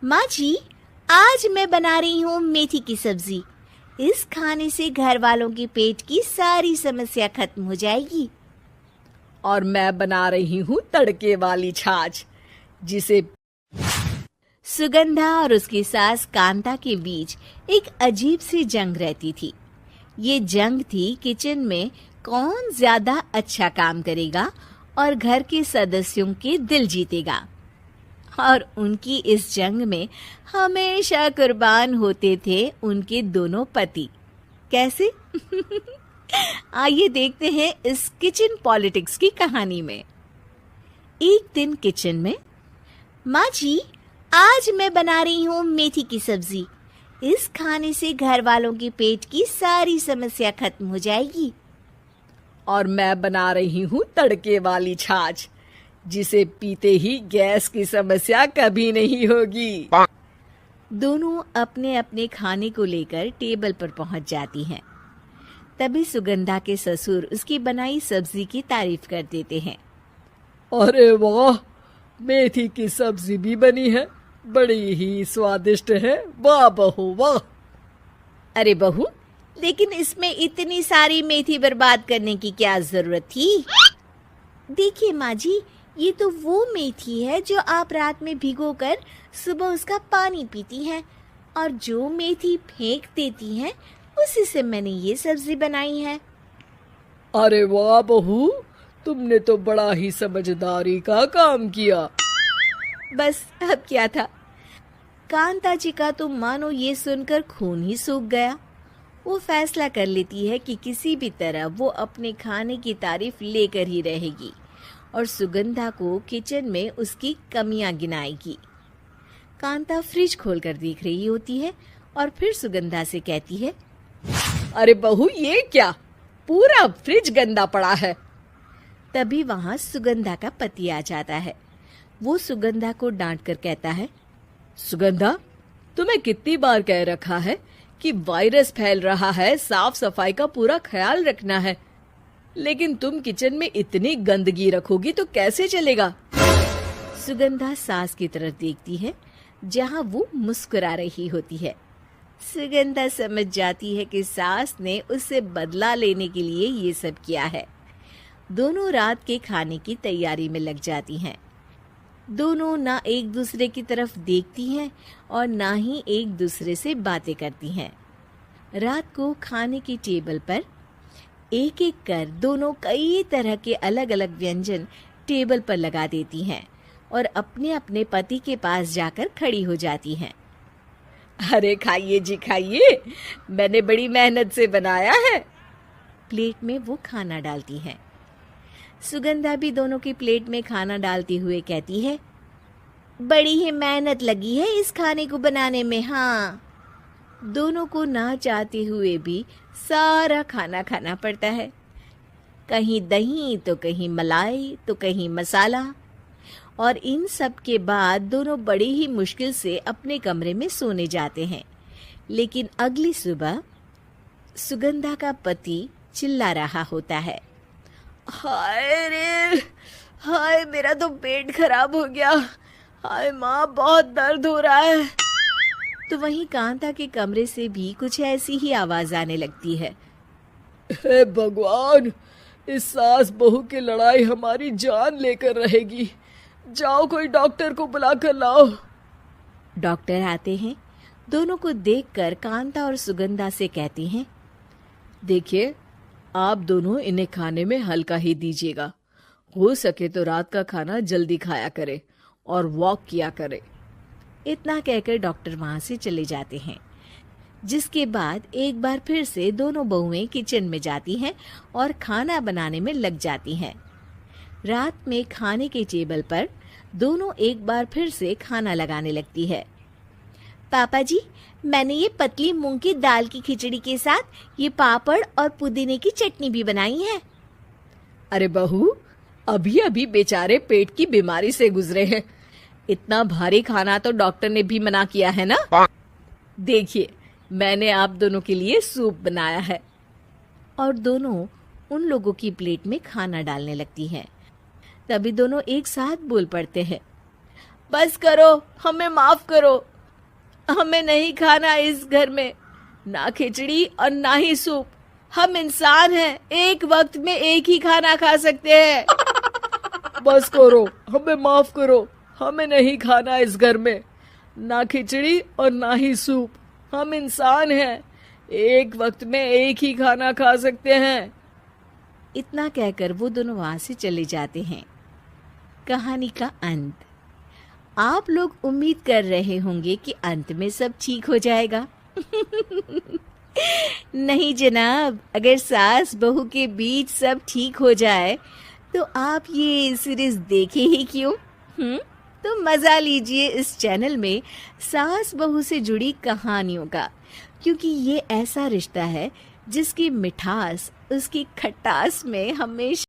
माँ जी, आज मैं बना रही हूँ मेथी की सब्जी। इस खाने से घर वालों के पेट की सारी समस्या खत्म हो जाएगी। और मैं बना रही हूँ तड़के वाली छाछ, जिसे सुगंधा और उसकी सास कांता के बीच एक अजीब सी जंग रहती थी। ये जंग थी किचन में कौन ज्यादा अच्छा काम करेगा और घर के सदस्यों के दिल जीतेगा। और उनकी इस जंग में हमेशा कुर्बान होते थे उनके दोनों पति। कैसे? आइए देखते हैं इस किचन पॉलिटिक्स की कहानी में। एक दिन किचन में, माँ जी, आज मैं बना रही हूँ मेथी की सब्जी। इस खाने से घर वालों के पेट की सारी समस्या खत्म हो जाएगी। और मैं बना रही हूँ तड़के वाली छाछ, जिसे पीते ही गैस की समस्या कभी नहीं होगी। दोनों अपने अपने खाने को लेकर टेबल पर पहुंच जाती हैं। तभी सुगंधा के ससुर उसकी बनाई सब्जी की तारीफ कर देते हैं। अरे वाह, मेथी की सब्जी भी बनी है, बड़ी ही स्वादिष्ट है। वाह बहू वाह। अरे बहू, लेकिन इसमें इतनी सारी मेथी बर्बाद करने की क्या जरूरत थी? देखिए माँ जी, ये तो वो मेथी है जो आप रात में भिगोकर सुबह उसका पानी पीती हैं, और जो मेथी फेंक देती हैं उसी से मैंने ये सब्जी बनाई है। अरे वाह बहू, तुमने तो बड़ा ही समझदारी का काम किया। बस अब क्या था। कांता जी का तो मानो ये सुनकर खून ही सूख गया। वो फैसला कर लेती है कि किसी भी तरह वो अपने खाने की तारीफ लेकर ही रहेगी और सुगंधा को किचन में उसकी कमियां गिनाएगी। कांता फ्रिज खोलकर देख रही होती है और फिर सुगंधा से कहती है, अरे बहू, ये क्या, पूरा फ्रिज गंदा पड़ा है। तभी वहां सुगंधा का पति आ जाता है। वो सुगंधा को डांट कर कहता है, सुगंधा, तुम्हें कितनी बार कह रखा है कि वायरस फैल रहा है, साफ सफाई का पूरा ख्याल रखना है, लेकिन तुम किचन में इतनी गंदगी रखोगी तो कैसे चलेगा। सुगंधा सास की तरफ देखती है जहां वो मुस्कुरा रही होती है। सुगंधा समझ जाती है कि सास ने उससे बदला लेने के लिए ये सब किया है। दोनों रात के खाने की तैयारी में लग जाती हैं। दोनों ना एक दूसरे की तरफ देखती हैं और ना ही एक दूसरे से बातें करती हैं। रात को खाने की टेबल पर एक एक कर दोनों कई तरह के अलग अलग व्यंजन टेबल पर लगा देती हैं और अपने अपने पति के पास जाकर खड़ी हो जाती हैं। अरे खाइए जी खाइए, मैंने बड़ी मेहनत से बनाया है। प्लेट में वो खाना डालती हैं। सुगंधा भी दोनों की प्लेट में खाना डालते हुए कहती है, बड़ी ही मेहनत लगी है इस खाने को बनाने में। हाँ, दोनों को ना चाहते हुए भी सारा खाना खाना पड़ता है। कहीं दही तो कहीं मलाई तो कहीं मसाला। और इन सब के बाद दोनों बड़ी ही मुश्किल से अपने कमरे में सोने जाते हैं। लेकिन अगली सुबह सुगंधा का पति चिल्ला रहा होता है, हाय रे, हाय मेरा तो पेट खराब हो गया, हाय माँ बहुत दर्द हो रहा है। तो वहीं कांता के कमरे से भी कुछ ऐसी ही आवाज आने लगती है। हे भगवान, इस सास बहू की लड़ाई हमारी जान लेकर रहेगी। जाओ कोई डॉक्टर को बुला कर लाओ। डॉक्टर आते हैं। दोनों को देखकर कांता और सुगंधा से कहती हैं, देखिए, आप दोनों इन्हें खाने में हल्का ही दीजिएगा। हो सके तो रात का खाना जल्दी खाया करे और वॉक किया करे। इतना कहकर डॉक्टर वहां से चले जाते हैं। जिसके बाद एक बार फिर से दोनों बहुएं किचन में जाती हैं और खाना बनाने में लग जाती हैं। रात में खाने के टेबल पर दोनों एक बार फिर से खाना लगाने लगती है। पापा जी, मैंने ये पतली मूंग की दाल की खिचड़ी के साथ ये पापड़ और पुदीने की चटनी भी बनाई है। अरे बहू, अभी अभी बेचारे पेट की बीमारी से गुजरे हैं, इतना भारी खाना तो डॉक्टर ने भी मना किया है ना। देखिए, मैंने आप दोनों के लिए सूप बनाया है। और दोनों उन लोगों की प्लेट में खाना डालने लगती हैं। तभी दोनों एक साथ बोल पड़ते हैं, बस करो, हमें माफ करो, हमें नहीं खाना इस घर में, ना खिचड़ी और ना ही सूप। हम इंसान हैं, एक वक्त में एक ही खाना खा सकते हैं। बस करो, हमें माफ करो, हमें नहीं खाना इस घर में, ना खिचड़ी और ना ही सूप। हम इंसान हैं, एक वक्त में एक ही खाना खा सकते हैं। इतना कहकर वो दोनों वहां से चले जाते हैं। कहानी का अंत। आप लोग उम्मीद कर रहे होंगे कि अंत में सब ठीक हो जाएगा। नहीं जनाब, अगर सास बहू के बीच सब ठीक हो जाए तो आप ये सीरीज देखे ही क्यों? तो मजा लीजिए इस चैनल में सास बहू से जुड़ी कहानियों का, क्योंकि ये ऐसा रिश्ता है जिसकी मिठास उसकी खटास में हमेशा